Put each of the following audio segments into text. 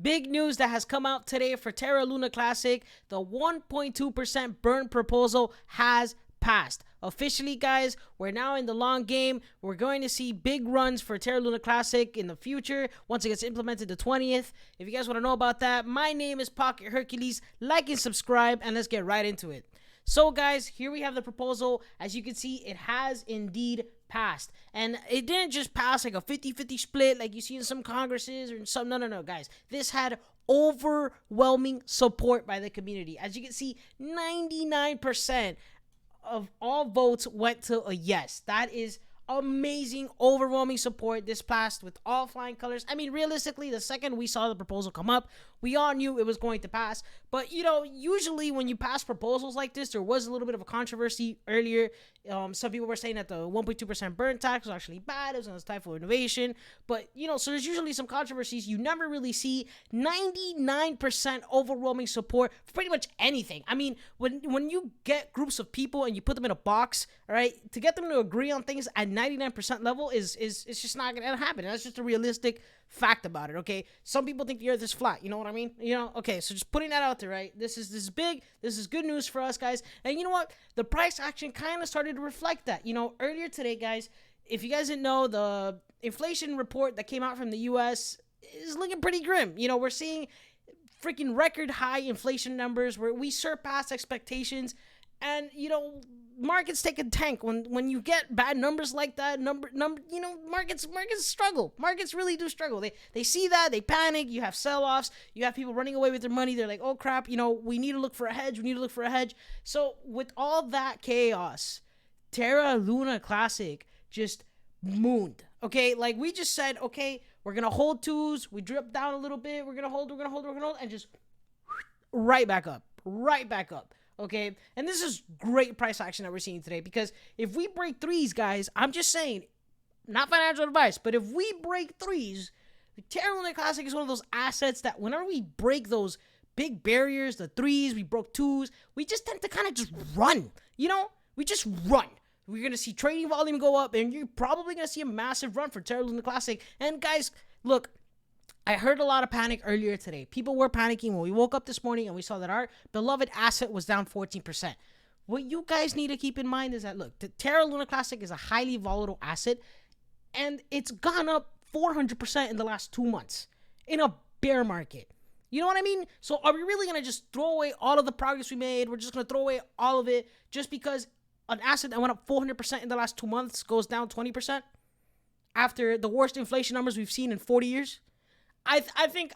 Big news that has come out today for Terra Luna Classic. The 1.2% burn proposal has passed. Officially, guys, we're now in the long game. We're going to see big runs for Terra Luna Classic in the future once it gets implemented the 20th. If you guys want to know about that, my name is Pocket Hercules. Like and subscribe, and let's get right into it. So, guys, here we have the proposal. As you can see, it has indeed passed. And it didn't just pass like a 50-50 split like you see in some congresses or some. No, guys. This had overwhelming support by the community. As you can see, 99% of all votes went to a yes. That is amazing, overwhelming support. This passed with all flying colors. I mean, realistically, the second we saw the proposal come up, we all knew it was going to pass. But, you know, usually when you pass proposals like this, there was a little bit of a controversy earlier. Some people were saying that the 1.2% burn tax was actually bad. It was a type of innovation. But, you know, so there's usually some controversies. You never really see 99% overwhelming support for pretty much anything. I mean, when you get groups of people and you put them in a box, all right, to get them to agree on things at 99% level is just not going to happen. That's just a realistic fact about it, okay? Some people think the earth is flat, you know what I mean? You know, okay, so just putting that out there, right? This is big. This is good news for us, guys. And you know what? The price action kind of started to reflect that. You know, earlier today, guys, if you guys didn't know, the inflation report that came out from the US is looking pretty grim. You know, we're seeing freaking record high inflation numbers where we surpassed expectations. And, you know, markets take a tank when you get bad numbers like that. You know, markets struggle. Markets really do struggle. They see that, they panic. You have sell-offs. You have people running away with their money. They're like, oh crap, you know, we need to look for a hedge. So with all that chaos, Terra Luna Classic just mooned. Okay, like we just said, okay, we're gonna hold twos. We drip down a little bit. We're gonna hold, and just right back up. Okay, and this is great price action that we're seeing today, because if we break threes, guys, I'm just saying, not financial advice, but if we break threes, the Terra Luna Classic is one of those assets that whenever we break those big barriers, the threes, we broke twos, we just tend to kind of just run, you know? We just run. We're going to see trading volume go up, and you're probably going to see a massive run for Terra Luna Classic. And guys, look, I heard a lot of panic earlier today. People were panicking when we woke up this morning and we saw that our beloved asset was down 14%. What you guys need to keep in mind is that, look, the Terra Luna Classic is a highly volatile asset, and it's gone up 400% in the last 2 months in a bear market. You know what I mean? So are we really going to just throw away all of the progress we made? We're just going to throw away all of it just because an asset that went up 400% in the last 2 months goes down 20% after the worst inflation numbers we've seen in 40 years? I think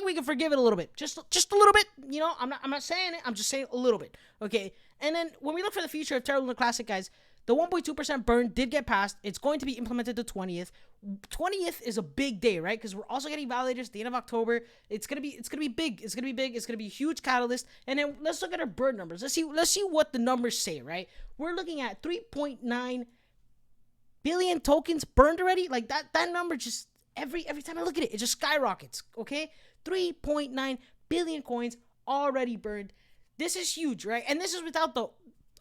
we can forgive it a little bit, just a little bit. You know, I'm not saying it. I'm just saying a little bit. Okay. And then when we look for the future of Terra Luna Classic, guys, the 1.2% burn did get passed. It's going to be implemented the 20th. 20th is a big day, right? Because we're also getting validators at the end of October. It's gonna be big. It's gonna be a huge catalyst. And then let's look at our burn numbers. Let's see what the numbers say, right? We're looking at 3.9 billion tokens burned already. Like that number just every time I look at it, it just skyrockets. Okay, 3.9 billion coins already burned. This is huge, right? And this is without the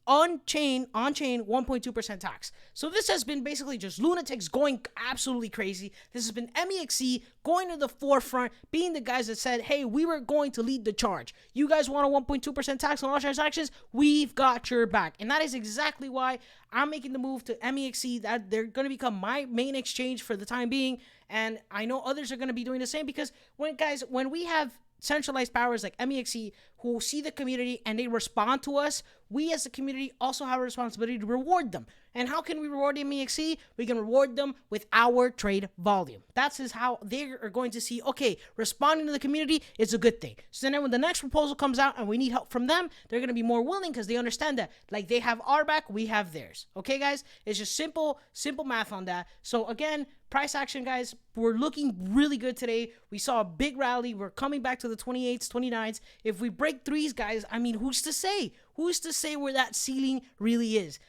on-chain 1.2% tax. So this has been basically just lunatics going absolutely crazy. This has been MEXC going to the forefront, being the guys that said, hey, we were going to lead the charge. You guys want a 1.2% tax on all transactions? We've got your back. And that is exactly why I'm making the move to MEXC, that they're going to become my main exchange for the time being. And I know others are going to be doing the same, because when we have centralized powers like MEXC who see the community and they respond to us, we as a community also have a responsibility to reward them. And how can we reward MEXC? We can reward them with our trade volume. That's how they are going to see, okay, responding to the community is a good thing. So then when the next proposal comes out and we need help from them, they're going to be more willing, because they understand that, like, they have our back, we have theirs. Okay, guys? It's just simple math on that. So again, price action, guys, we're looking really good today. We saw a big rally. We're coming back to the 28s, 29s. If we break threes, guys, I mean, who's to say? Who's to say where that ceiling really is?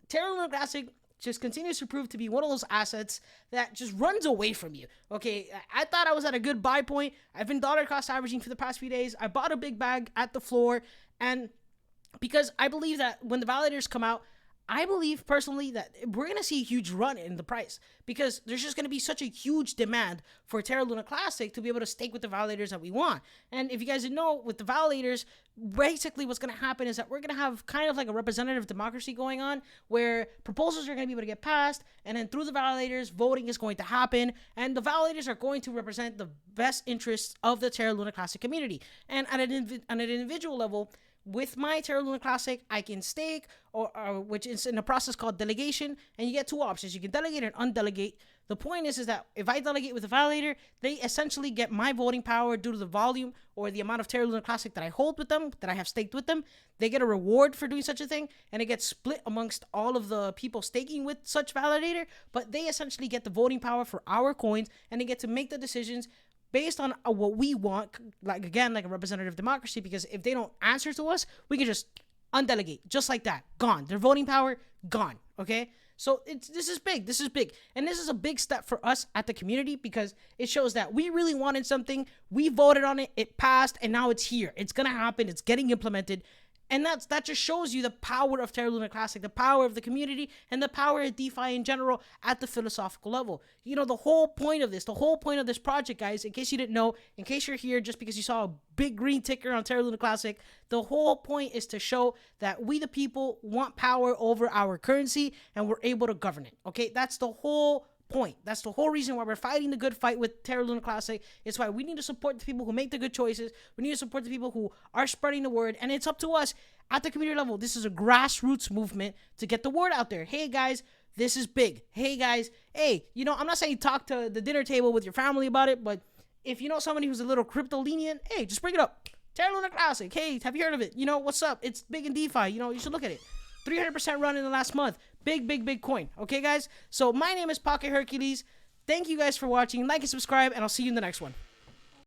Terra Luna Classic just continues to prove to be one of those assets that just runs away from you. Okay, I thought I was at a good buy point. I've been dollar cost averaging for the past few days. I bought a big bag at the floor, and because I believe that when the validators come out, I believe personally that we're going to see a huge run in the price because there's just going to be such a huge demand for Terra Luna Classic to be able to stake with the validators that we want. And if you guys didn't know, with the validators, basically what's going to happen is that we're going to have kind of like a representative democracy going on where proposals are going to be able to get passed, and then through the validators, voting is going to happen, and the validators are going to represent the best interests of the Terra Luna Classic community. And at an individual level, with my Terra Luna Classic, I can stake, or which is in a process called delegation, and you get two options. You can delegate and undelegate. The point is that if I delegate with a validator, they essentially get my voting power due to the volume or the amount of Terra Luna Classic that I hold with them, that I have staked with them. They get a reward for doing such a thing, and it gets split amongst all of the people staking with such validator, but they essentially get the voting power for our coins, and they get to make the decisions based on what we want, like again, like a representative democracy, because if they don't answer to us, we can just undelegate, just like that. Gone. Their voting power, gone. Okay? So this is big. This is big. And this is a big step for us at the community because it shows that we really wanted something. We voted on it. It passed. And now it's here. It's going to happen. It's getting implemented. And that just shows you the power of Terra Luna Classic, the power of the community, and the power of DeFi in general at the philosophical level. You know, the whole point of this project, guys, in case you didn't know, in case you're here just because you saw a big green ticker on Terra Luna Classic, the whole point is to show that we the people want power over our currency and we're able to govern it. Okay, that's the whole point. That's the whole reason why we're fighting the good fight with Terra Luna Classic. It's why we need to support the people who make the good choices. We need to support the people who are spreading the word, and it's up to us at the community level. This is a grassroots movement to get the word out there. Hey guys, this is big. Hey guys, hey, you know, I'm not saying talk to the dinner table with your family about it, but if you know somebody who's a little crypto lenient, hey, just bring it up. Terra Luna Classic, hey, have you heard of it? You know, what's up? It's big in DeFi. You know, you should look at it. 300% run in the last month. Big coin. Okay, guys? So my name is Pocket Hercules. Thank you guys for watching. Like and subscribe, and I'll see you in the next one.